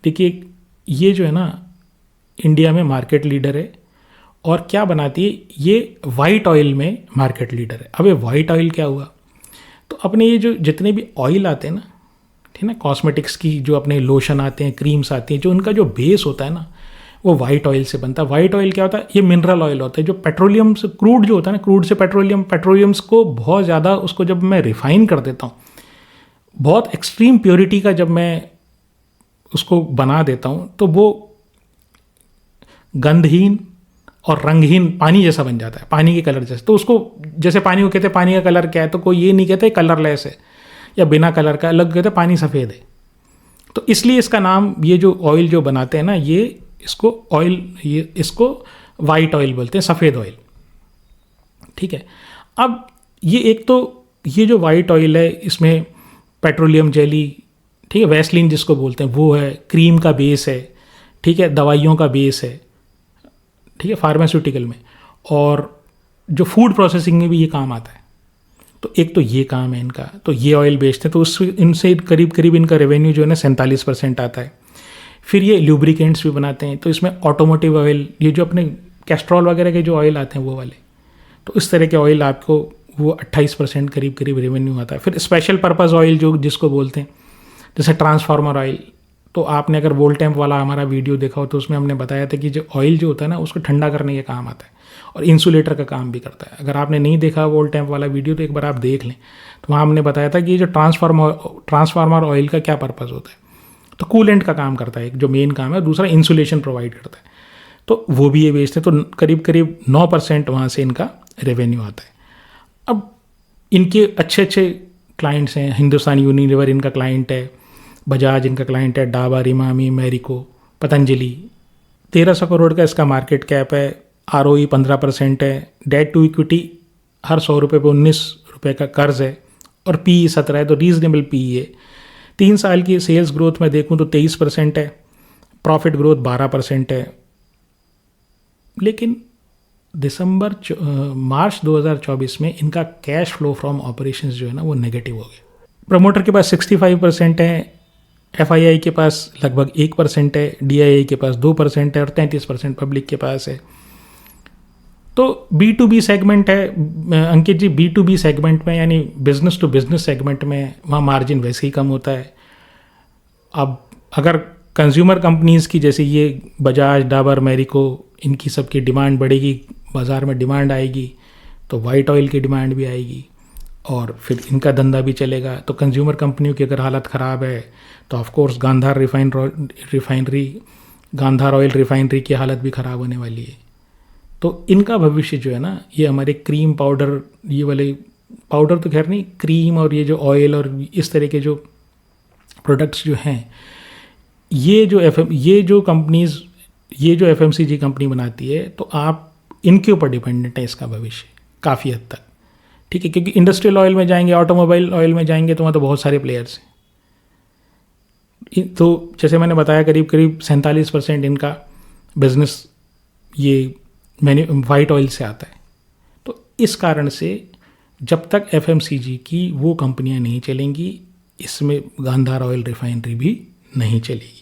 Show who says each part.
Speaker 1: देखिए, ये जो है ना इंडिया में मार्केट लीडर है, और क्या बनाती है ये वाइट ऑयल में मार्केट लीडर है। अब ये वाइट ऑयल क्या हुआ, तो अपने ये जो जितने भी ऑयल आते हैं ना, ठीक है ना, कॉस्मेटिक्स की जो अपने लोशन आते हैं, क्रीम्स आती हैं, जो उनका जो बेस होता है ना वो वाइट ऑयल से बनता है। वाइट ऑयल क्या होता है, ये मिनरल ऑयल होता है। जो पेट्रोलियम से क्रूड जो होता है ना, क्रूड से पेट्रोलियम्स को बहुत ज़्यादा उसको जब मैं रिफाइन कर देता हूँ, बहुत एक्सट्रीम प्योरिटी का जब मैं उसको बना देता हूँ, तो वो गंधहीन और रंगहीन पानी जैसा बन जाता है, पानी के कलर जैसे। तो उसको जैसे पानी को कहते हैं पानी का कलर क्या है, तो कोई ये नहीं कहते कलरलेस है या बिना कलर का, अलग कहते हैं पानी सफ़ेद है। तो इसलिए इसका नाम, ये जो ऑयल जो बनाते हैं ना, ये इसको वाइट ऑयल बोलते हैं, सफ़ेद ऑयल। ठीक है। अब ये एक तो ये जो वाइट ऑयल है, इसमें पेट्रोलियम जेली, ठीक है, वैसलीन जिसको बोलते हैं वो है, क्रीम का बेस है, ठीक है, दवाइयों का बेस है, ठीक है, फार्मास्यूटिकल में, और जो फूड प्रोसेसिंग में भी ये काम आता है। तो एक तो ये काम है इनका, तो ये ऑयल बेचते हैं, तो उससे इनसे करीब करीब इनका रेवेन्यू जो है ना 47% आता है। फिर ये लुब्रिकेंट्स भी बनाते हैं, तो इसमें ऑटोमोटिव ऑयल, ये जो अपने कैस्ट्रॉल वगैरह के जो ऑयल आते हैं वो वाले, तो इस तरह के ऑयल आपको वो 28% करीब करीब रेवेन्यू आता है। फिर स्पेशल पर्पज़ ऑयल जो जिसको बोलते हैं, जैसे ट्रांसफार्मर ऑयल, तो आपने अगर वोल्टेम्प वाला हमारा वीडियो देखा हो तो उसमें हमने बताया था कि जो ऑयल जो होता है ना उसको ठंडा करने के काम आता है और इंसुलेटर का काम भी करता है। अगर आपने नहीं देखा वोल्टेम्प वाला वीडियो तो एक बार आप देख लें, तो वहाँ हमने बताया था कि ये जो ट्रांसफार्मर ऑयल का क्या पर्पज़ होता है। तो कूलेंट का काम करता है, एक जो मेन काम है, दूसरा इंसुलेशन प्रोवाइड करता है, तो वो भी ये बेचते हैं। तो करीब करीब 9% वहाँ से इनका रेवेन्यू आता है। अब इनके अच्छे अच्छे क्लाइंट्स हैं, हिंदुस्तान यूनिलीवर इनका क्लाइंट है, बजाज इनका क्लाइंट है, डाबर, इमामी, मैरिको, पतंजलि। 1300 करोड़ का इसका मार्केट कैप है, ROE 15% है, डेट टू इक्विटी हर 100 रुपये पे 19 रुपये का कर्ज है, और PE 17 है, तो रीजनेबल PE है। 3 साल की सेल्स ग्रोथ में देखूं तो 23% है, प्रॉफिट ग्रोथ 12% है। लेकिन मार्च 2024 में इनका कैश फ्लो फ्रॉम ऑपरेशंस जो है ना वो नेगेटिव हो गया। प्रमोटर के पास 65% है, FII के पास लगभग 1% है, DII के पास 2% है, और 33% पब्लिक के पास है। तो B2B सेगमेंट है अंकित जी, B2B सेगमेंट में यानी बिजनेस टू बिजनेस सेगमेंट में वहाँ मार्जिन वैसे ही कम होता है। अब अगर कंज्यूमर कंपनीज़ की जैसे ये बजाज, डाबर, मैरिको, इनकी सबकी डिमांड बढ़ेगी, बाज़ार में डिमांड आएगी, तो वाइट ऑयल की डिमांड भी आएगी और फिर इनका धंधा भी चलेगा। तो कंज्यूमर कंपनियों की अगर हालत ख़राब है तो ऑफकोर्स गांधार ऑयल रिफाइनरी की हालत भी ख़राब होने वाली है। तो इनका भविष्य जो है ना, ये हमारे क्रीम पाउडर, ये वाले पाउडर तो खैर नहीं, क्रीम और ये जो ऑयल और इस तरह के जो प्रोडक्ट्स जो हैं, ये जो कंपनीज़, ये जो FMCG कंपनी बनाती है, तो आप इनके ऊपर डिपेंडेंट है इसका भविष्य काफ़ी हद तक। ठीक है, क्योंकि इंडस्ट्रियल ऑयल में जाएंगे, ऑटोमोबाइल ऑयल में जाएंगे, तो वहाँ तो बहुत सारे प्लेयर्स हैं। तो जैसे मैंने बताया करीब करीब 47% इनका बिजनेस ये वाइट ऑयल से आता है। तो इस कारण से जब तक FMCG की वो कंपनियां नहीं चलेंगी, इसमें गांधार ऑयल रिफाइनरी भी नहीं चलेगी।